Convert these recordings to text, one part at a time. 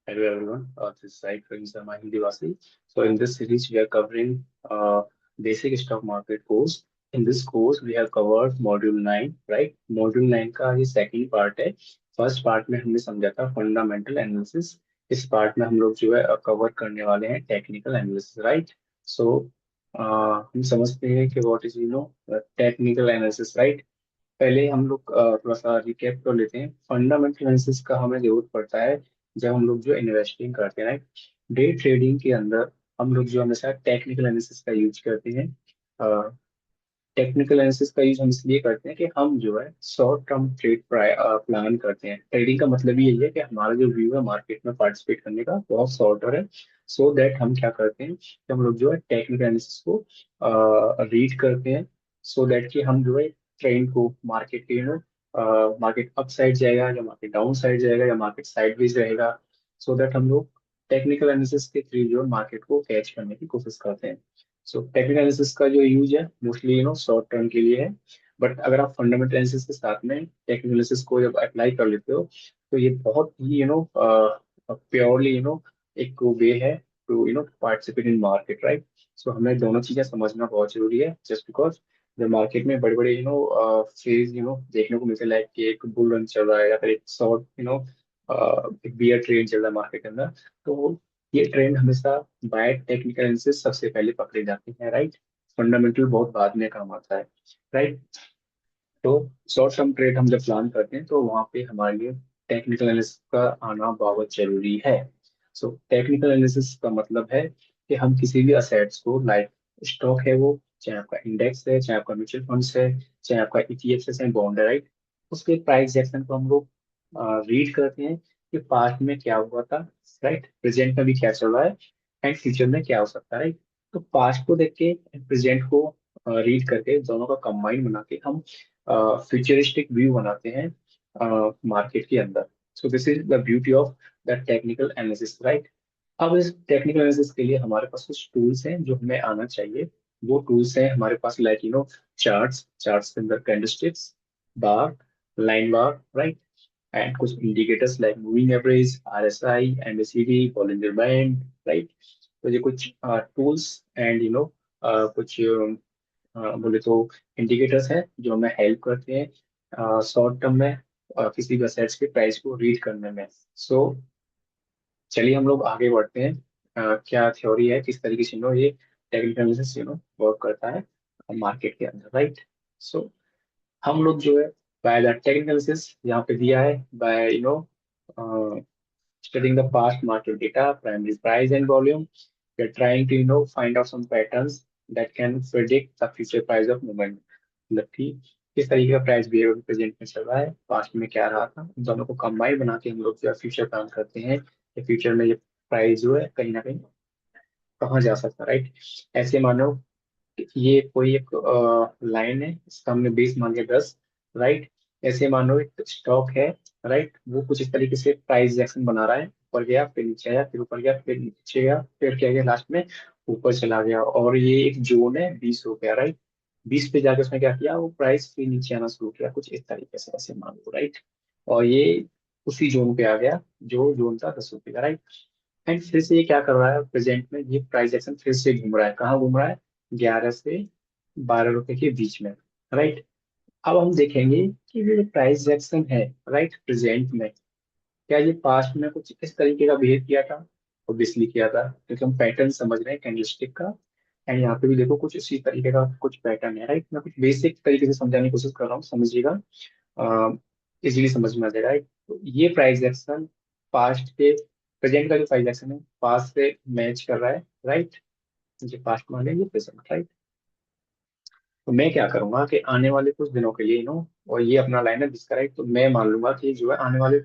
Hello everyone, this is Sai from my Hindivasi. So in this series, we are covering basic stock market course. In this course, we have covered module 9, right? Module 9 का ये second part है. First part में हमने समझा था fundamental analysis. इस part में हम लोग जो है cover करने वाले हैं technical analysis, right? So हम समझते हैं कि what is technical analysis, right? पहले हम लोग थोड़ा सा रिकैप कर लेते हैं। फंडामेंटल एनालिसिस का हमें जरूरत पड़ता है जब हम लोग जो इन्वेस्टिंग करते हैं, राइट। डे ट्रेडिंग के अंदर हम लोग जो हमेशा टेक्निकल एनालिसिस का यूज करते हैं। टेक्निकल एनालिसिस का यूज हम इसलिए करते हैं कि हम जो है शॉर्ट टर्म ट्रेड प्लान करते हैं। ट्रेडिंग का मतलब ही यही है कि हमारा जो व्यू है मार्केट में पार्टिसिपेट करने का बहुत शॉर्टर है। सो दैट हम क्या करते हैं कि हम लोग जो है टेक्निकल एनालिसिस को रीड करते हैं। सो दैट कि हम जो है ट्रेंड को मार्केट के मार्केट अप साइड जाएगा या मार्केट डाउन साइड जाएगा या मार्केट साइडवेज रहेगा। सो दैट हम लोग टेक्निकल एनालिसिस के थ्रू जो मार्केट को कैच करने की कोशिश करते हैं। सो टेक्निकल एनालिसिस का जो यूज है मोस्टली शॉर्ट टर्म के लिए है। बट अगर आप फंडामेंटल एनालिसिस के साथ में टेक्निकल एनालिसिस को जब अप्लाई कर लेते हो तो ये बहुत ही प्योरली एक वे है to participate in market, right. So हमें दोनों चीजें समझना बहुत जरूरी है जस्ट बिकॉज जब मार्केट में बड़े बड़े फेज देखने को मिलते हैं, लाइक कि एक बुल रन चल रहा है या फिर एक शॉर्ट एक बियर ट्रेड चल रहा है मार्केट के अंदर। तो ये ट्रेंड हमेशा बाय टेक्निकल एनालिसिस सबसे पहले पकड़े जाते हैं, राइट। फंडामेंटल बहुत बाद में काम आता है, राइट। तो शॉर्ट टर्म ट्रेड हम जब प्लान करते हैं तो वहां पे हमारे लिए टेक्निकल एनालिसिस का आना बहुत जरूरी है। सो टेक्निकल एनालिसिस का मतलब है कि हम किसी भी असेट्स को, लाइक स्टॉक है वो, चाहे आपका इंडेक्स है, चाहे आपका म्यूचुअल फंड्स है, चाहे आपका ईटीएफ है, चाहे बॉन्ड है, राइट। उसके प्राइस एक्शन को हम लोग रीड करते हैं कि पास्ट में क्या हुआ था, राइट, प्रेजेंट में भी क्या चल रहा है एंड फ्यूचर में क्या हो सकता है, राइट। तो पास्ट को देख के प्रेजेंट को रीड करके दोनों का कंबाइन बना के हम फ्यूचरिस्टिक व्यू बनाते हैं मार्केट के अंदर। So this is the beauty of the technical analysis, right. अब इस टेक्निकल एनालिसिस के लिए हमारे पास कुछ टूल्स हैं जो हमें आना चाहिए। वो टूल्स हैं हमारे पास, लाइक चार्ट्स, चार्ट्स के अंदर candlesticks, bar, line bar, right. And कुछ indicators like moving average, RSI, MACD, Bollinger band, right. तो ये कुछ टूल्स एंड कुछ बोले तो इंडिकेटर्स हैं जो हमें हेल्प करते हैं शॉर्ट टर्म में किसी भी असेट्स के प्राइस को रीड करने में। सो चलिए हम लोग आगे बढ़ते हैं। क्या थ्योरी है, किस तरीके से ये टेक्निकल एनालिसिस वर्क करता है मार्केट के अंदर, राइट। सो हम लोग जो है बाय द टेक्निकल एनालिसिस यहाँ पे दिया है, bye studying the past market data, primary price and volume. We're trying to, find out some patterns that can predict the future price of movement. मतलब कि किस तरीके का प्राइस बिहेवियर प्रेजेंट में चल रहा है, पास्ट में क्या रहा था, उन दोनों को कंबाइन बना के हम लोग जो है फ्यूचर प्लान करते हैं कि फ्यूचर में ये प्राइस जो है कहीं ना कहीं कहाँ जा सकता है, राइट। ऐसे मानो ये कोई एक लाइन है, इसका हमने बेस मान लिया 10, राइट। ऐसे मानो एक स्टॉक है, राइट, वो कुछ इस तरीके से प्राइस एक्शन बना रहा है, ऊपर गया फिर नीचे आया, फिर ऊपर गया फिर नीचे गया, फिर क्या गया लास्ट में ऊपर चला गया, और ये एक जोन है 20 रुपया, राइट। 20 पे जाके उसने क्या किया, वो प्राइस फिर नीचे आना शुरू किया कुछ इस तरीके से, ऐसे मान लो, राइट। और ये उसी जोन पे आ गया जो जोन था 10 रुपये का, राइट। एंड फिर से ये क्या कर रहा है, प्रेजेंट में ये प्राइस एक्शन फिर से घूम रहा है, कहाँ घूम रहा है, 11 से 12 रुपए के बीच में, राइट। अब हम देखेंगे कि ये जो प्राइस एक्शन है, राइट, प्रेजेंट में क्या ये पास्ट में कुछ इस तरीके का बिहेव किया था, ऑब्वियसली किया था क्योंकि हम पैटर्न समझ रहे हैं कैंडलस्टिक का। एंड यहाँ पे भी देखो कुछ इसी तरीके का कुछ पैटर्न है, राइट। मैं कुछ बेसिक तरीके से समझाने की कोशिश कर रहा हूँ, समझिएगा, इजीली समझ में आ जाएगा, राइट। तो ये प्राइस एक्शन पास्ट के, प्रेजेंट का जो प्राइस एक्शन है पास्ट से मैच कर रहा है, राइट। ये पास्ट मान लेंगे, प्रेजेंट, राइट। तो मैं क्या करूंगा कि आने वाले कुछ दिनों के लिए और ये अपना लाइन है जिसका, राइट, तो मैं मान लूंगा कि जो है आने वाले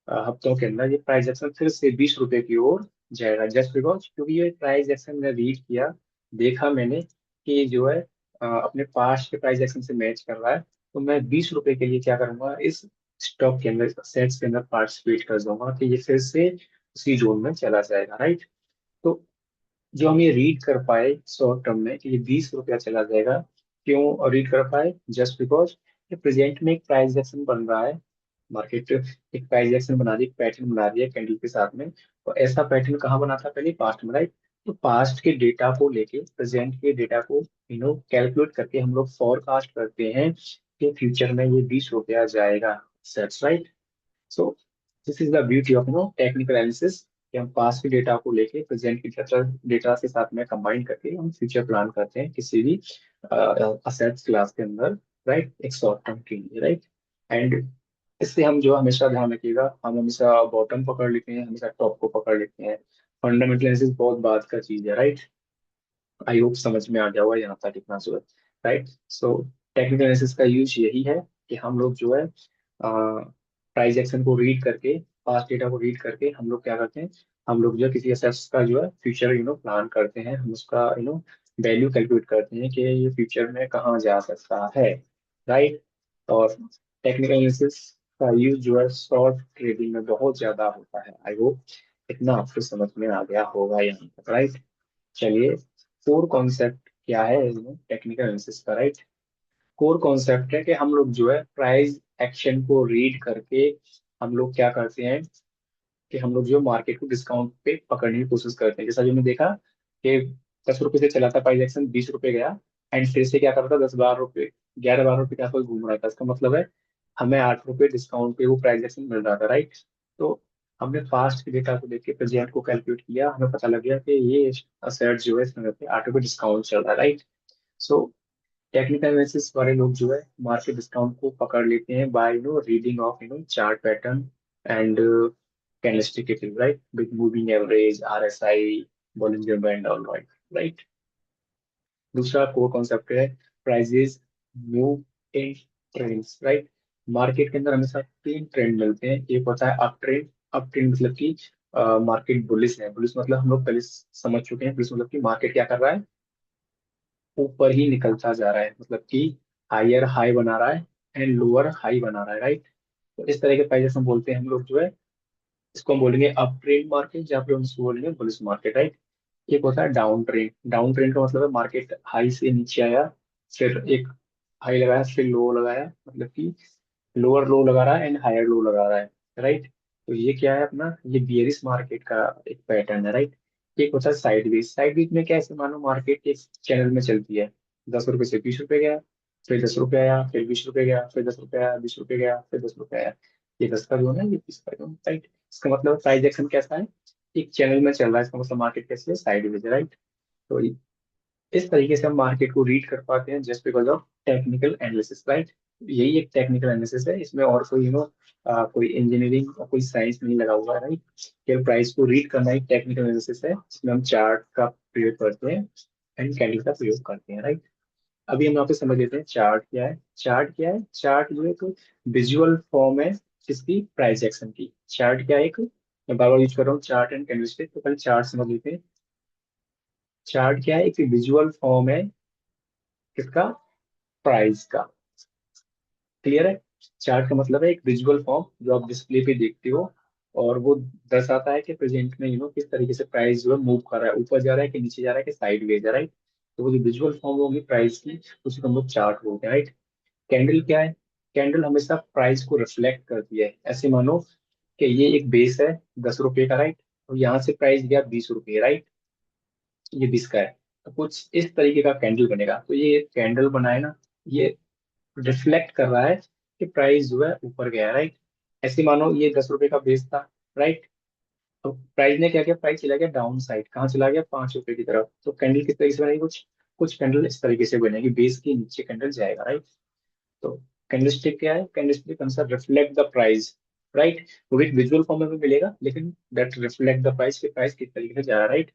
हफ्तों के अंदर ये प्राइस एक्शन फिर से 20 रुपए की ओर जाएगा, जस्ट बिकॉज क्योंकि ये प्राइस एक्शन मैंने रीड किया, देखा मैंने कि जो है अपने पास्ट के प्राइस एक्शन से मैच कर रहा है। तो मैं 20 रुपए के लिए क्या करूंगा, इस स्टॉक के अंदर, सेट्स के अंदर पार्टिसिपेट कर दूंगा कि ये फिर से उसी जोन में चला जाएगा, राइट। तो जो हम ये रीड कर पाए शॉर्ट टर्म में कि ये 20 रुपया चला जाएगा, क्यों रीड कर पाए, जस्ट बिकॉज ये प्रेजेंट में एक प्राइस एक्शन बन रहा है मार्केट एक प्राइस एक्शन बना दी, पैटर्न बना दिया कैंडल के साथ में। तो ऐसा पैटर्न कहाँ बना था पहले, पास्ट में, राइट। तो पास्ट के डेटा को लेके प्रेजेंट के डेटा को कैलकुलेट करके हम लोग फॉरकास्ट करते हैं कि फ्यूचर में ये 20 रुपया जाएगा, सच right. So this is the beauty of technical analysis, कि हम पास्ट के डेटा को लेके प्रेजेंट के डेटा डेटा के साथ में कंबाइन करके हम फ्यूचर प्लान करते हैं किसी भी असेट्स क्लास के अंदर, राइट, एक शॉर्ट टर्म के लिए, राइट। एंड इससे हम जो हमेशा ध्यान रखिएगा, हम हमेशा बॉटम पकड़ लेते हैं, हमेशा टॉप को पकड़ लेते हैं। फंडामेंटल एनालिसिस बहुत बात का चीज है, राइट। आई होप समझ में आ गया होगा यहाँ तक इतना जो है, राइट। सो टेक्निकल एनालिसिस का यूज यही है कि हम लोग जो है प्राइस एक्शन को रीड करके, पास्ट डेटा को रीड करके हम लोग क्या करते हैं, हम लोग जो है किसी एसेट्स का जो है फ्यूचर प्लान करते हैं, हम उसका वैल्यू कैलकुलेट करते हैं कि ये फ्यूचर में कहाँ जा सकता है, राइट। और टेक्निकल एनालिसिस का यूज जो है शॉर्ट ट्रेडिंग में बहुत ज्यादा होता है। आई होप इतना आपको समझ में आ गया होगा यहाँ तक, राइट। चलिए, कोर कॉन्सेप्ट क्या है टेक्निकल एनालिसिस का, राइट। कोर कॉन्सेप्ट है कि हम लोग जो है प्राइस एक्शन को रीड करके हम लोग क्या करते हैं कि हम लोग जो मार्केट को डिस्काउंट पे पकड़ने की कोशिश करते हैं। जैसा जो हमने देखा कि 10 रुपए से चला था प्राइस एक्शन, 20 रुपए गया, एंड फिर से क्या कर रहा था, 10 12 रुपए, 11 12 रुपए के आसपास घूम रहा था। इसका मतलब है हमें 8 रुपए डिस्काउंट पे वो प्राइस एक्शन मिल रहा था, राइट। तो हमने पास्ट के डेटा को देख के प्रेजेंट को कैलकुलेट किया, हमें पता लग गया कि ये असेट जो है इसमें 8 रुपए डिस्काउंट चल रहा है, राइट। सो टेक्निकल एनालिसिस वाले लोग जो है मार्केट डिस्काउंट को पकड़ लेते हैं by reading of chart pattern and candlestick, right, with moving average, RSI, Bollinger band, all right, right. दूसरा कोर कॉन्सेप्ट है prices move in trends, right. Market के अंदर हमेशा तीन ट्रेंड मिलते हैं। एक होता है अप ट्रेंड, अप ट्रेंड मतलब कि मार्केट बुलिश है, बुलिश मतलब हम लोग पहले समझ चुके हैं, बुलिश मतलब कि मार्केट क्या कर रहा है, ऊपर ही निकलता जा रहा है, मतलब कि हायर हाई बना रहा है एंड लोअर हाई बना रहा है, राइट। तो इस तरह के प्राइजेस हम बोलते हैं हम लोग जो है, इसको हम बोलेंगे अप ट्रेंड मार्केट, या फिर हम इसको बोलेंगे बुलिश मार्केट, राइट। एक होता है डाउन ट्रेंड, डाउन ट्रेंड का मतलब है मार्केट हाई से नीचे आया, फिर एक हाई लगाया, फिर लो लगाया, मतलब कि लोअर लो लगा रहा है एंड हायर लो लगा रहा है, राइट। तो ये क्या है अपना, ये बियरिश मार्केट का एक पैटर्न है, राइट। एक होता है साइडवेज, साइडवेज में क्या है, ऐसे मानो मार्केट एक चैनल में चलती है, 10 रुपए से 20 रुपए गया, फिर 10 रुपए आया, फिर 20 रुपए गया, फिर 10 रुपए आया, 20 रुपए गया, फिर 10 रुपए आया। ये 10 का जोन है, ये 20 का जोन, राइट। इसका मतलब प्राइस एक्शन कैसा है, एक चैनल में चल रहा है, इसका मतलब मार्केट कैसे है, साइडवेज, राइट। तो इस तरीके से हम मार्केट को रीड कर पाते हैं just because of technical analysis, right. यही एक टेक्निकल एनालिसिस है, इसमें और कोई कोई इंजीनियरिंग और कोई साइंस नहीं लगा हुआ है, राइट। केवल प्राइस को रीड करना एक टेक्निकल एनालिसिस है, इसमें हम चार्ट का प्रयोग करते हैं एंड कैंडल का प्रयोग करते हैं, राइट। अभी हम यहाँ पे समझ लेते हैं चार्ट क्या है। चार्ट क्या है, चार्ट जो है तो विजुअल फॉर्म है किसकी, प्राइस एक्शन की। चार्ट क्या है, एक, मैं बार बार यूज कर रहा हूँ चार्ट एंड कैंडलस्टिक, तो पहले चार्ट समझ लेते हैं। चार्ट क्या है, एक विजुअल फॉर्म है किसका, प्राइस का। क्लियर है। चार्ट का मतलब है एक विजुअल फॉर्म जो आप डिस्प्ले पे देखते हो, और वो दर्शाता है कि प्रेजेंट में किस तरीके से प्राइस जो है मूव कर रहा है, ऊपर जा रहा है कि नीचे जा रहा है कि साइड वेज है, राइट। तो वो जो विजुअल फॉर्म होगी प्राइस की, उसी को हम लोग चार्ट बोलते हैं, राइट। कैंडल क्या है, कैंडल हमेशा प्राइस को रिफ्लेक्ट करती है। ऐसे मानो कि ये एक बेस है 10 रुपए का, राइट, और यहाँ से प्राइस गया 20 रुपए, राइट, ये 20 का है। तो कुछ इस तरीके का कैंडल बनेगा। तो ये कैंडल बनाए ना, ये रिफ्लेक्ट कर रहा है कि प्राइस जो है ऊपर गया, राइट। ऐसे मानो ये 10 रुपए का बेस था, राइट। तो प्राइस ने क्या किया, प्राइस चला गया डाउन साइड, कहाँ चला गया, 5 रुपए की तरफ। तो कैंडल किस तरीके से बनेगी, कुछ कुछ कैंडल इस तरीके से बनेगी, बेस के नीचे कैंडल जाएगा, राइट। तो कैंडलस्टिक क्या है, candlestick answer reflect the price, right. वो भी विजुअल फॉर्म में भी मिलेगा, लेकिन दैट रिफ्लेक्ट द प्राइस, कि प्राइस किस तरीके से जा रहा है, राइट।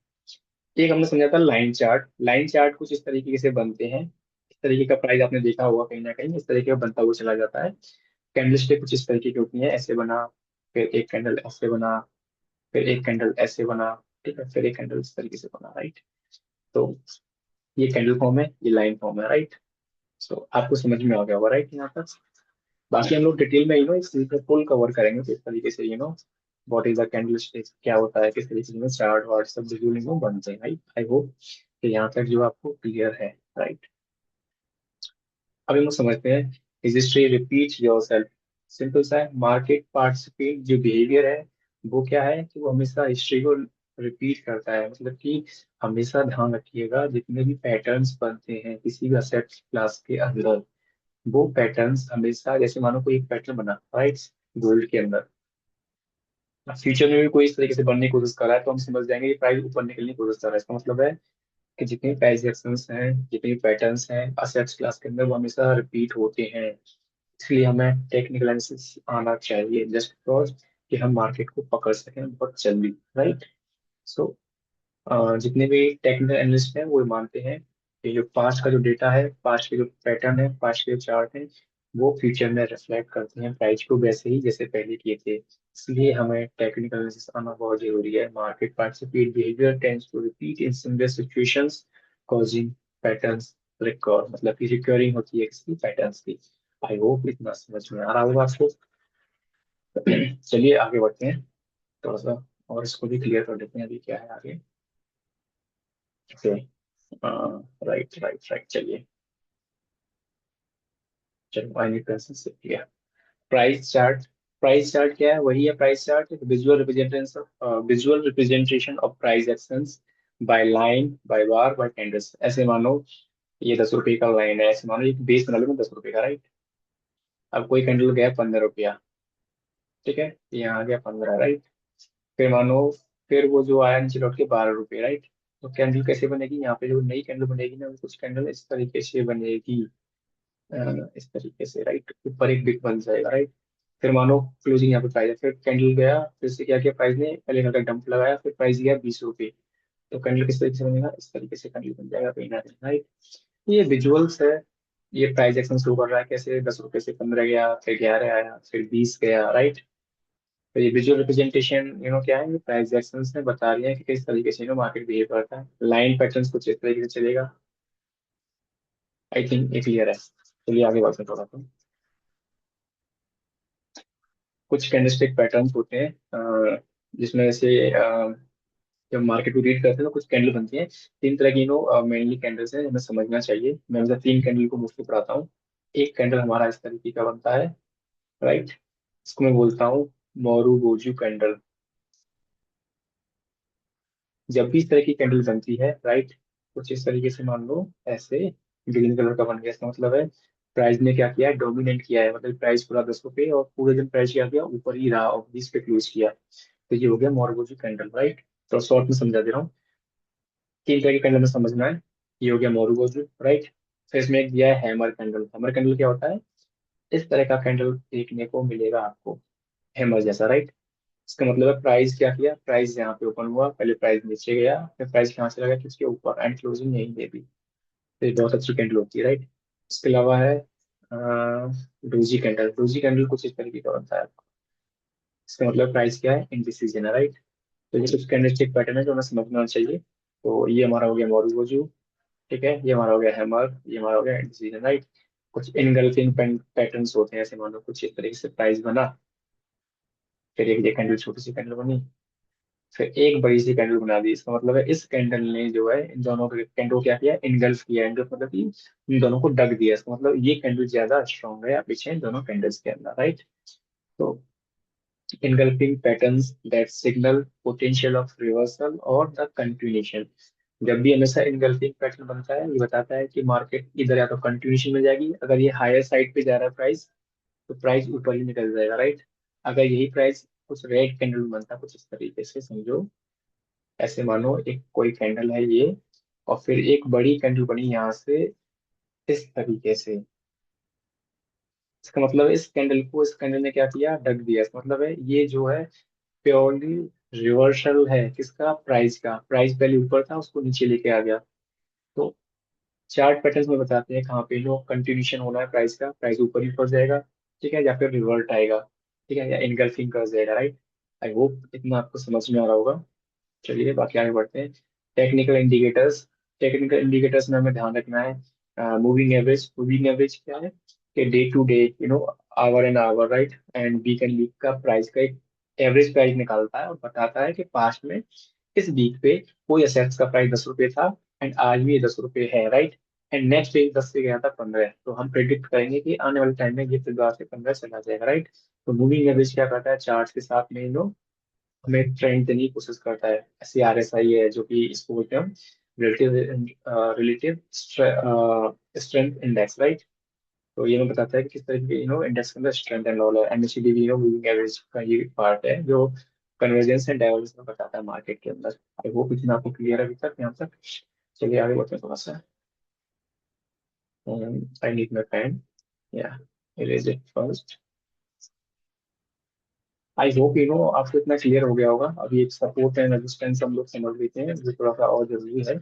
एक हमने समझा था लाइन चार्ट, लाइन चार्ट कुछ इस तरीके से बनते हैं। इस तरीके का प्राइस आपने देखा होगा कहीं ना कहीं, इस तरीके का बनता हुआ चला जाता है। कैंडलस्टिक कुछ इस तरीके की होती है, ऐसे बना, फिर एक कैंडल ऐसे बना, फिर एक कैंडल ऐसे बना, ठीक है, फिर एक कैंडल इस तरीके से बना, राइट। तो ये कैंडल फॉर्म है, ये लाइन फॉर्म है, राइट। सो आपको समझ में आ गया होगा, राइट, यहाँ तक। बाकी हम लोग डिटेल में इस चीज को फुल कवर करेंगे किस तरीके से व्हाट इज द कैंडलस्टिक, क्या होता है, किस तरीके से चार्ट वार्ट सब विजुअली बनते हैं, राइट। आई होप कि यहाँ तक जो आपको क्लियर है, राइट। अभी हम समझते हैं history repeat your self. Simple सा है, मार्केट पार्टिसिपेट जो बिहेवियर है वो क्या है कि वो हमेशा हिस्ट्री को रिपीट करता है। मतलब कि हमेशा ध्यान रखिएगा जितने भी पैटर्न्स बनते हैं किसी भी असेट क्लास के अंदर, वो पैटर्न्स हमेशा, जैसे मानो कोई एक पैटर्न बना राइट गोल्ड के अंदर, फ्यूचर में भी कोई इस तरीके से बनने की कोशिश कर रहा है तो हम समझ जाएंगे कि प्राइस ऊपर निकलने की कोशिश कर रहा है। इसका मतलब है कि जितने प्राइस एक्शंस हैं, जितने पैटर्न्स हैं असेट्स क्लास के अंदर, वो हमेशा रिपीट होते हैं। इसलिए हमें टेक्निकल एनालिसिस आना चाहिए जस्ट बिकॉज कि हम मार्केट को पकड़ सकें बहुत जल्दी, राइट। सो जितने भी टेक्निकल एनालिस्ट हैं वो ये मानते हैं कि जो पास्ट का जो डेटा है, पास्ट के जो पैटर्न है, पास्ट के जो चार्ट है, वो फ्यूचर में रिफ्लेक्ट करते हैं प्राइस को वैसे ही जैसे पहले किए थे। इसलिए हमें टेक्निकल एनालिसिस आना बहुत जरूरी है। Market participate behaviour tends to repeat in similar situations causing patterns record, मतलब कि रिकरिंग होती है किसी पैटर्न्स की। आई होप इतना समझ में आ रहा होगा आपको। चलिए आगे बढ़ते हैं थोड़ा सा, और इसको भी क्लियर कर देते हैं अभी क्या है आगे। ओके, राइट राइट राइट, चलिए। चलो आई नीड से किया प्राइस चार्ट। प्राइस चार्ट क्या है? वही है price chart, visual representation of price actions by line by bar by candles. ऐसे मानो ये 10 रुपए का लाइन है, ऐसे मानो एक बेस बना लो 10 रुपए का, राइट। अब कोई कैंडल गया 15 रुपया, ठीक है, यहाँ आ गया 15, राइट। फिर मानो फिर वो जो आया नीचे लौट के 12 रुपए, राइट। तो कैंडल कैसे बनेगी? यहाँ पे जो नई कैंडल बनेगी ना, वो कुछ कैंडल इस तरीके से बनेगी, इस तरीके से, राइट। ऊपर एक बिग बन जाएगा, राइट। फिर मानो क्लोजिंग यहाँ पे प्राइस है, फिर कैंडल गया, फिर से क्या किया प्राइस ने, पहले यहाँ का डंप लगाया, फिर प्राइस गया 20 रुपए। तो कैंडल किस तरीके से बनेगा? इस तरीके से कैंडल बन जाएगा कहीं ना कहीं, राइट। ये विजुअल्स है। ये प्राइस एक्शन शो कर रहा है कैसे 10 रुपए से 15 गया, फिर 11 आया, फिर 20 गया, राइट। तो ये विजुअल रिप्रेजेंटेशन क्या है, ये प्राइस एक्शन ने बता रही है कि किस तरीके से मार्केट बिहेव करता है। लाइन पैटर्न कुछ इस तरीके से चलेगा। आई थिंक ये क्लियर है। चलिए आगे बढ़ते हैं थोड़ा सा। कुछ कैंडलस्टिक पैटर्न्स होते हैं जिसमें से जब मार्केट को रीड करते हैं तो कुछ कैंडल बनती हैं। तीन तरह की मेनली कैंडल्स हैं, हमें समझना चाहिए। मैं मतलब तीन कैंडल को मोस्टली पढ़ाता हूँ। एक कैंडल हमारा इस तरीके का बनता है, राइट। इसको मैं बोलता हूँ मोरू बोजू कैंडल। जब भी इस तरह की कैंडल बनती है, राइट, कुछ इस तरीके से मान लो ऐसे ग्रीन कलर का बन गया, इसका मतलब है प्राइस ने क्या किया है, डोमिनेट किया है। मतलब प्राइस पूरा 10 रुपए और पूरे दिन प्राइस क्या किया, ऊपर ही रहा और 20 पे क्लोज किया। तो ये हो गया मोरू कैंडल, राइट। तो शॉर्ट में समझा दे रहा हूँ, तीन तरह के कैंडल में समझना है। ये हो गया मोरू, राइट। फिर इसमें एक दिया है हैमर कैंडल। हैमर कैंडल क्या होता है? इस तरह का कैंडल देखने को मिलेगा आपको, हैमर जैसा, राइट। इसका मतलब है प्राइस क्या किया, प्राइस यहाँ पे ओपन हुआ, पहले प्राइस नीचे गया, फिर प्राइस कहाँ चला गया, किसके ऊपर, एंड क्लोजिंग यहीं पे भी। तो ये बहुत अच्छी कैंडल होती है, राइट। इसके अलावा है डोजी कैंडल। डोजी कैंडल कुछ इस तरीके का बनता है। इसका मतलब प्राइस क्या है, इनडिसीजन है, राइट। तो ये कुछ कैंडलस्टिक पैटर्न है जो हमें समझना चाहिए। तो ये हमारा हो गया मोरू, ठीक है। ये हमारा हो गया हैमर, ये हमारा हो गया इंडिसीजन, राइट। कुछ इनगल्फिंग पैटर्न्स होते हैं, ऐसे मान लो कुछ इस तरीके से प्राइस बना, फिर एक ये कैंडल छोटी सी कैंडल बनी, फिर एक बड़ी सी कैंडल बना दी। इसका मतलब है इस कैंडल ने जो है इन दोनों कैंडल को क्या किया, इनगल्फ किया। इनगल्फ मतलब कि इन दोनों को ढक दिया। इसका मतलब ये कैंडल ज्यादा स्ट्रॉन्ग है पीछे इन दोनों कैंडल्स के अंदर, राइट। तो engulfing patterns that signal potential of reversal or the continuation। जब भी हमेशा engulfing पैटर्न बनता है, ये बताता है कि मार्केट इधर या तो कंटिन्यूशन में जाएगी, अगर ये हायर साइड पे जा रहा है प्राइस तो प्राइस ऊपर ही निकल जाएगा, राइट। अगर यही प्राइस कुछ रेड कैंडल में बनता है, कुछ इस तरीके से समझो, ऐसे मानो एक कोई कैंडल है ये, और फिर एक बड़ी कैंडल बनी यहाँ से इस तरीके से। इसका मतलब है इस कैंडल को इस कैंडल ने क्या किया, ढक दिया। इसका मतलब है ये जो है प्योरली रिवर्सल है किसका, प्राइस का। प्राइस पहले ऊपर था, उसको नीचे लेके आ गया। तो चार्ट पैटर्न में बताते हैं कहाँ पे लो कंटिन्यूशन होना है प्राइस का, प्राइस ऊपर ही ऊपर जाएगा, ठीक है, या फिर रिवर्ट आएगा, ठीक है, या इनगल्फिंग कर जाएगा, राइट। आई होप इतना आपको समझ में आ रहा होगा। चलिए बाकी आगे बढ़ते हैं। Technical indicators. टेक्निकल इंडिकेटर्स में हमें ध्यान रखना है मूविंग एवरेज। मूविंग एवरेज क्या है कि day to day hour and hour, right, and week and week का प्राइस का एक एवरेज प्राइस निकालता है और बताता है कि पास्ट में इस वीक पे कोई असेट्स का प्राइस 10 रुपए था एंड आज भी ये 10 रुपए है, राइट। एंड नेक्स्ट डे 10 से गया था 15, तो हम प्रेडिक्ट करेंगे कि आने वाले टाइम में ये 10 से 15 चला जाएगा, राइट। तो मूविंग एवरेज क्या करता है, चार्ट के साथ में हमें ट्रेंड देने की कोशिश करता है। ऐसी RSI है जो कि इसको बोलते हैं हम relative relative strength index, right. तो ये हमें बताता है कि किस तरीके के इंडेक्स के अंदर स्ट्रेंथ एंड ऑल है। MACD भी मूविंग एवरेज का ये पार्ट है जो कन्वर्जेंस एंड डाइवर्जेंस में बताता है मार्केट के अंदर। आई होप इतना आपको क्लियर है अभी तक यहाँ तक। चलिए आगे बढ़ते हैं थोड़ा सा। आई नीड माई पेन, या erase it first. I hope आपको इतना क्लियर हो गया होगा। अभी एक सपोर्ट एंड रेजिस्टेंस हम लोग समझ लेते हैं जो थोड़ा सा और जरूरी है।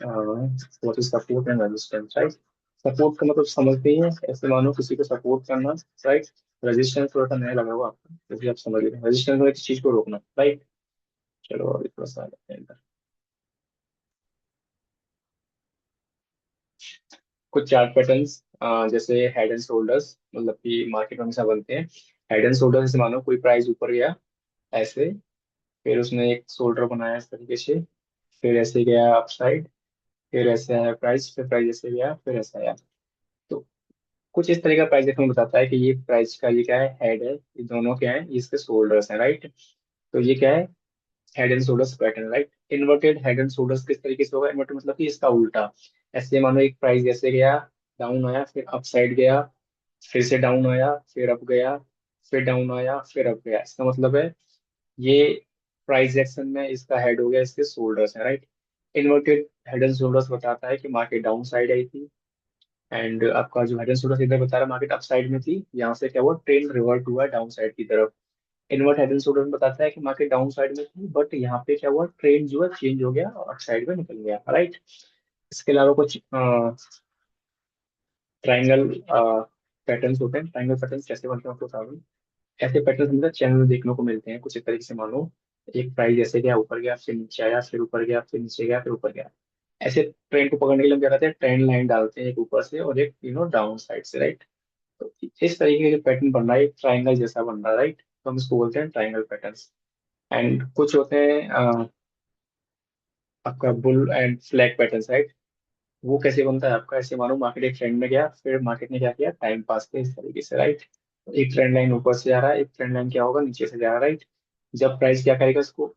What is support and resistance, right. Support का मतलब समझते ही हैं, ऐसे मानो किसी को सपोर्ट करना, राइट। रेजिस्टेंस थोड़ा सा नया लगा होगा आपको, तो भी आप समझ लेते हैं रेजिस्टेंस में किसी चीज को रोकना, राइट। चलो अभी थोड़ा सा आगे हैं इधर। कुछ चार्ट पैटर्न्स जैसे हेड एंड शोल्डर्स, मतलब कि मार्केट में हमेशा बनते हैं। हेड एंड शोल्डर जैसे मानो कोई प्राइस ऊपर गया ऐसे, फिर उसने एक शोल्डर बनाया इस तरीके से, फिर ऐसे गया अपसाइड, फिर ऐसे आया प्राइस, फिर प्राइस ऐसे गया, फिर ऐसा आया। तो कुछ इस तरह का प्राइस देखने को बताता है कि ये प्राइस का ये क्या है, हेड है, ये दोनों क्या है, ये इसके शोल्डर्स हैं, राइट। तो ये क्या है, head and shoulders pattern, right. Inverted head and shoulders किस तरीके से होगा, इन्वर्टेड मतलब कि इसका उल्टा। ऐसे मानो एक प्राइस जैसे गया, डाउन आया, फिर अप साइड गया, फिर से डाउन आया, फिर अप गया, फिर डाउन आया, फिर अप गया। इसका मतलब है ये प्राइस एक्शन में इसका हेड हो गया, इसके शोल्डर्स है, right. Inverted head and shoulders बताता है कि मार्केट डाउन साइड आई थी, एंड आपका जो हेड एंड शोल्डर्स इधर बता रहा है मार्केट अप साइड में थी, यहाँ से क्या हुआ, ट्रेंड रिवर्ट हुआ डाउन साइड की तरफ। इनवर्ट हेड एंड शोल्डर्स बताता है कि मार्केट डाउन साइड में थी, बट यहाँ पे क्या हुआ, ट्रेंड जो है चेंज हो गया और अप साइड में निकल गया, राइट। इसके अलावा कुछ ट्राइंगल पैटर्न्स होते हैं। ट्राइंगल पैटर्न्स कैसे बनते हैं आपको बता दूं। ऐसे पैटर्न हमें चैनल में देखने को मिलते हैं कुछ इस तरीके से। मानो एक प्राइस जैसे गया, ऊपर गया, फिर नीचे आया, फिर ऊपर गया, फिर नीचे गया, फिर ऊपर गया। ऐसे ट्रेंड को पकड़ने के लिए हम क्या करते हैं, ट्रेंड लाइन डालते हैं, एक ऊपर से और एक डाउन साइड से, राइट। तो इस तरीके का पैटर्न बन रहा है, ट्राइंगल जैसा बन रहा है, राइट। तो हम इसको बोलते हैं ट्राइंगल पैटर्न्स। एंड कुछ होते हैं आपका bull and flag pattern, right. वो कैसे बनता है आपका, ऐसे मानो मार्केट एक ट्रेंड में गया, फिर मार्केट ने क्या किया, टाइम पास किया इस तरीके से, राइट। एक ट्रेंड लाइन ऊपर से जा रहा है, एक ट्रेंड लाइन क्या होगा, नीचे से जा रहा है, राइट। जब प्राइस क्या करेगा, इसको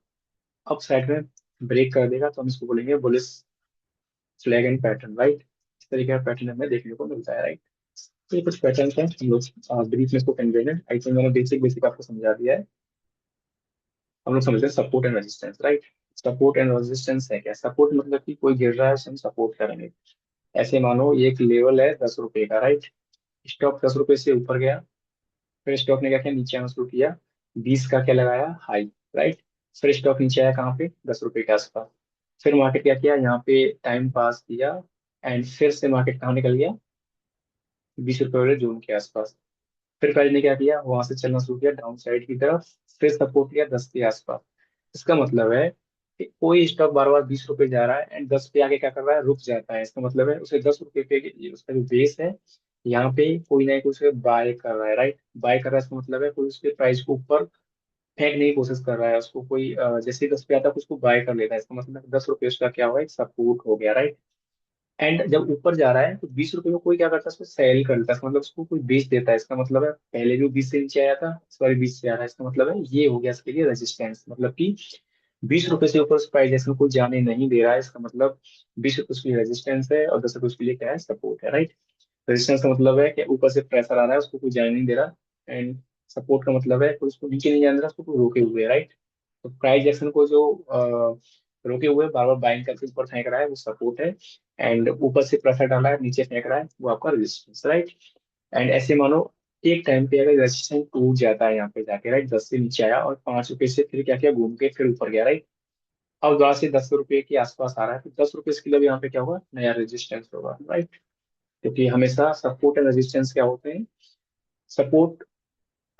अप साइड में ब्रेक कर देगा, तो हम इसको बोलेंगे bullish flag and pattern, right. इस तरीके का पैटर्न हमें देखने को मिलता है, राइट। तो ये कुछ पैटर्न हैं, हम लोग ब्रीफ में इसको समझेंगे। आई थिंक मैंने बेसिक बेसिक आपको समझा दिया है। हम लोग समझते हैं support and resistance, right. Support and resistance है क्या, सपोर्ट मतलब कि कोई गिर रहा है उसे हम सपोर्ट करेंगे। ऐसे मानो ये एक लेवल है 10 रुपए का, राइट। स्टॉक 10 रुपए से ऊपर गया, फिर स्टॉक ने क्या किया, नीचे आना शुरू किया, 20 का क्या लगाया, हाई, राइट। फिर स्टॉक नीचे आया कहाँ पे, 10 रुपए के आसपास। फिर मार्केट क्या किया, यहाँ पे टाइम पास किया, एंड फिर से मार्केट कहाँ निकल गया, 20 रुपए वाले जोन के आसपास। फिर प्राइस ने क्या किया, वहां से चलना शुरू किया डाउन साइड की तरफ, फिर सपोर्ट लिया 10 के आसपास। इसका मतलब है कि कोई स्टॉक बार बार 20 रुपए जा रहा है एंड 10 पे आके क्या कर रहा है, रुक जाता है। इसका मतलब है उसे 10 रुपए पे उसका जो बेस है, यहाँ पे कोई ना कोई उसे बाय कर रहा है, राइट। बाय कर रहा है, इसका मतलब है कोई उसके प्राइस को ऊपर फेंकने की कोशिश कर रहा है उसको, कोई जैसे ही 10 पे आता है कुछ को बाय कर लेता है। इसका मतलब है 10 रुपए उसका क्या हुआ, एक सपोर्ट हो गया, राइट। एंड जब ऊपर जा रहा है तो 20 रुपए में कोई क्या करता है, उसको सेल कर देता है, इसका मतलब उसको कोई बेच देता है। इसका मतलब है पहले जो 20 से नीचे आया था, इस बार 20 से आ रहा है, इसका मतलब है ये हो गया इसके लिए रेजिस्टेंस। मतलब कि 20 रुपए से ऊपर प्राइस जैसे कोई जाने नहीं दे रहा है, इसका मतलब 20 रुपए उसके लिए रेजिस्टेंस है और 10 रुपए उसके लिए क्या है, सपोर्ट है, राइट। रेजिस्टेंस का मतलब है कि ऊपर से प्रेशर आ रहा है, उसको कोई जाने नहीं दे रहा। एंड सपोर्ट का मतलब है कोई उसको नीचे नहीं जाने दे रहा, उसको कोई रोके हुए, राइट। तो प्राइस एक्शन को जो रोके हुए बार बार बाइंग करके ऊपर फेंक रहा है वो सपोर्ट है, एंड ऊपर से प्रेशर डाला है नीचे फेंक रहा है वो आपका रेजिस्टेंस, राइट। एंड ऐसे मानो एक टाइम पे अगर रेजिस्टेंस टूट जाता है यहाँ पे जाके, राइट, 10 से नीचे आया और 5 रुपए से फिर क्या किया, घूम के फिर ऊपर गया, राइट। अब दोबारा से 10 रुपए के आसपास आ रहा है, तो 10 रुपए के लिए अब यहाँ पे क्या होगा, नया रेजिस्टेंस होगा, राइट। क्योंकि हमेशा सपोर्ट एंड रेजिस्टेंस क्या होते हैं, सपोर्ट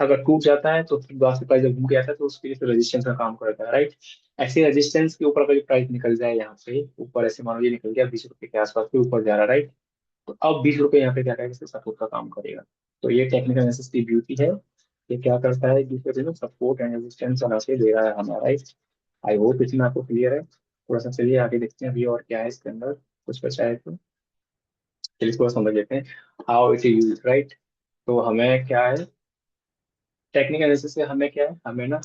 अगर टूट जाता है तो फिर दोबारा से प्राइस जब घूम के आता है तो उसके लिए फिर रेजिस्टेंस का काम करता है, राइट। ऐसे रेजिस्टेंस के ऊपर अगर प्राइस निकल जाए यहाँ से ऊपर, ऐसे मान लो ये निकल गया 20 रुपए के आसपास, फिर ऊपर जा रहा है, राइट। तो अब 20 रुपए यहाँ पे क्या करेगा, सपोर्ट का काम करेगा। तो ये टेक्निकल एनालिसिस की ब्यूटी है। ये क्या करता है, दूसरे दिन सपोर्ट एंड रेजिस्टेंस बना के दे रहा है हमारा, राइट। आई होप इसमें आपको क्लियर है। थोड़ा सा चलिए आगे देखते हैं अभी और क्या है इसके अंदर, कुछ बचा है तो। चलिए इसको समझ लेते हैं, how it is use, right. तो हमें क्या है, टेक्निकल एनालिसिस से हमें क्या है, हमें ना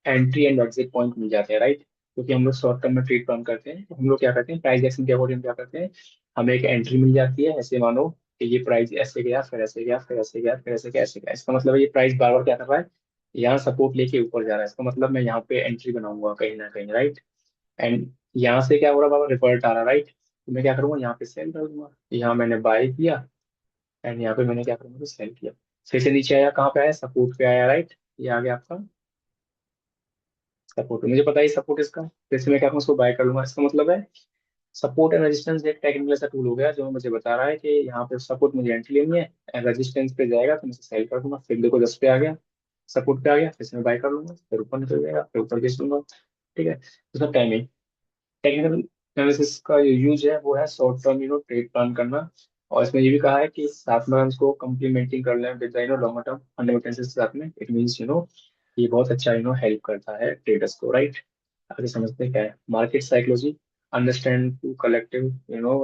एंट्री एंड एग्जिट पॉइंट मिल जाते हैं, राइट। क्योंकि हम लोग शॉर्ट टर्म में ट्रेड प्लान करते हैं, तो हम लोग क्या करते हैं, प्राइस एक्शन के अकॉर्डिंग क्या करते हैं, हमें एक एंट्री मिल जाती है। ऐसे मानो कि ये प्राइस ऐसे गया, फिर ऐसे गया, फिर ऐसे गया, फिर ऐसे गया, ऐसे गया, इसका मतलब है ये प्राइस बार बार क्या कर रहा है, यहाँ सपोर्ट लेके ऊपर जा रहा है, इसका मतलब मैं यहाँ पे एंट्री बनाऊंगा कहीं ना कहीं, राइट। एंड यहाँ से क्या हो रहा है बाबा, रिवर्ट आ रहा है, राइट। तो मैं क्या करूंगा, यहाँ पे सेल कर दूंगा, यहाँ मैंने बाय किया, एंड यहाँ पे मैंने क्या करूंगा, सेल किया। फिर से नीचे आया, कहाँ पे आया, सपोर्ट पे आया, राइट। ये आ गया आपका सपोर्ट, मुझे पता है सपोर्ट इसका। फिर से मैं क्या करूँगा, उसको बाय कर लूंगा, इसका मतलब है सपोर्ट एंड रेजिस्टेंस एक टेक्निकल सा टूल हो गया जो मुझे बता रहा है कि यहाँ पे सपोर्ट मुझे एंट्री लेनी है, रेजिस्टेंस पे जाएगा तो मैं सेल कर दूंगा। फिर देखो 10 पे आ गया, सपोर्ट पे आ गया, फिर से मैं बाय कर लूंगा, फिर ऊपर निकल जाएगा, फिर ऊपर बेच दूंगा। ठीक है, तो सब टाइमिंग, टेक्निकल एनालिसिस का जो यूज है वो है शॉर्ट टर्म ट्रेड प्लान करना। और इसमें ये भी कहा है कि साथ में हम इसको कंप्लीमेंटिंग कर लें विद लॉन्गर टर्म फंडामेंटल्स के साथ में, इट मींस ये बहुत अच्छा हेल्प करता है ट्रेडर्स को, राइट। आगे समझते हैं क्या है market psychology, understand to collective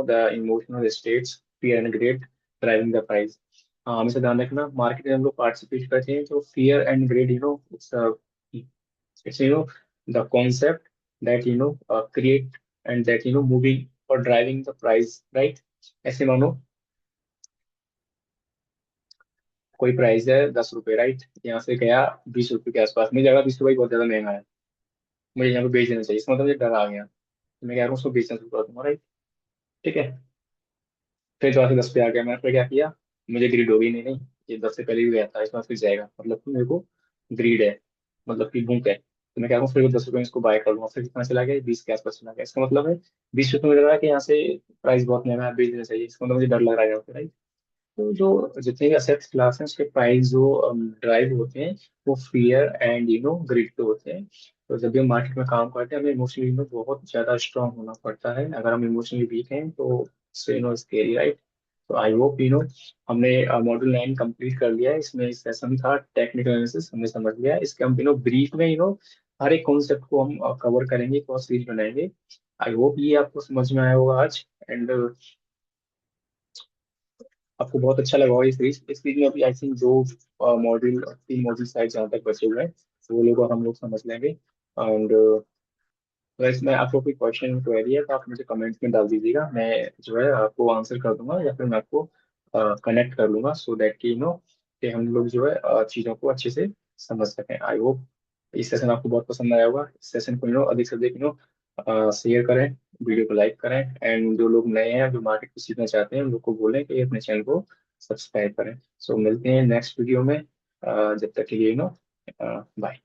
the emotional states, fear and greed driving the price. हाँ, हमेशा ध्यान रखना, मार्केट में हम लोग पार्टिसिपेट करते हैं तो fear and grade it's the concept that create and that moving or driving the price, right। ऐसे मानो कोई प्राइस है 10 रुपए, राइट, यहाँ से गया 20 रुपए के आसपास, मुझे लगा 20 रुपए बहुत ज्यादा महंगा है, मुझे यहाँ पे बेच देना चाहिए, इसका मतलब मुझे डर आ गया, तो मैं कह रहा हूँ उसको बेचना शुरू कर दूंगा, राइट। ठीक है, फिर जो 10 पे आ गया, मैंने फिर क्या किया, मुझे ग्रीड हो गई, नहीं नहीं ये 10 से पहले भी गया था, इसमें फिर जाएगा, मतलब कि मेरे को ग्रीड है, मतलब कि भूख है, तो मैं क्या करूँ, फिर वो 10 रुपये में इसको बाय कर लूंगा। फिर कितना चला गया, 20 के आसपास चला गया, इसका मतलब है 20 रुपये में लग रहा है कि यहाँ से प्राइस बहुत महंगा है, बेच देना चाहिए, इसका मतलब मुझे डर लग रहा है यहाँ पे, राइट। तो जो जितने भी असेट्स क्लास हैं उसके प्राइस जो ड्राइव होते हैं वो फियर एंड ग्रिड पे होते हैं। तो जब भी हम मार्केट में काम करते हैं हमें इमोशनली बहुत ज्यादा स्ट्रांग होना पड़ता है, अगर हम इमोशनली वीक हैं तो स्केरी, राइट। तो आई होप हमने मॉड्यूल 9 कंप्लीट कर लिया है, इसमें सेशन था टेक्निकल एनालिसिस, हमने समझ लिया है, इसके हम ब्रीफ में हर एक कॉन्सेप्ट को हम कवर करेंगे, क्रॉस सीरीज बनाएंगे। आई होप ये आपको समझ में आया होगा आज, एंड आपको बहुत अच्छा लगा होगा इस सीरीज में। अभी आई थिंक दो मॉड्यूल, 3 मॉड्यूल शायद जहाँ तक बचे हुए हैं, तो वो लोग और हम लोग समझ लेंगे। एंड वैसे मैं आपको कोई क्वेश्चन क्वेरी है तो आप मुझे कमेंट्स में डाल दीजिएगा, मैं जो है आपको आंसर कर दूंगा, या फिर मैं आपको कनेक्ट कर लूंगा, सो दैट कि कि हम लोग जो है चीज़ों को अच्छे से समझ सकें। आई होप इस सेशन आपको बहुत पसंद आया होगा, इस सेशन को अधिक से अधिक शेयर करें, वीडियो को लाइक करें, एंड जो लोग नए हैं जो मार्केट को सीखना चाहते हैं उन लोग को बोलें कि अपने चैनल को सब्सक्राइब करें। सो मिलते हैं नेक्स्ट वीडियो में, जब तक के लिए बाय।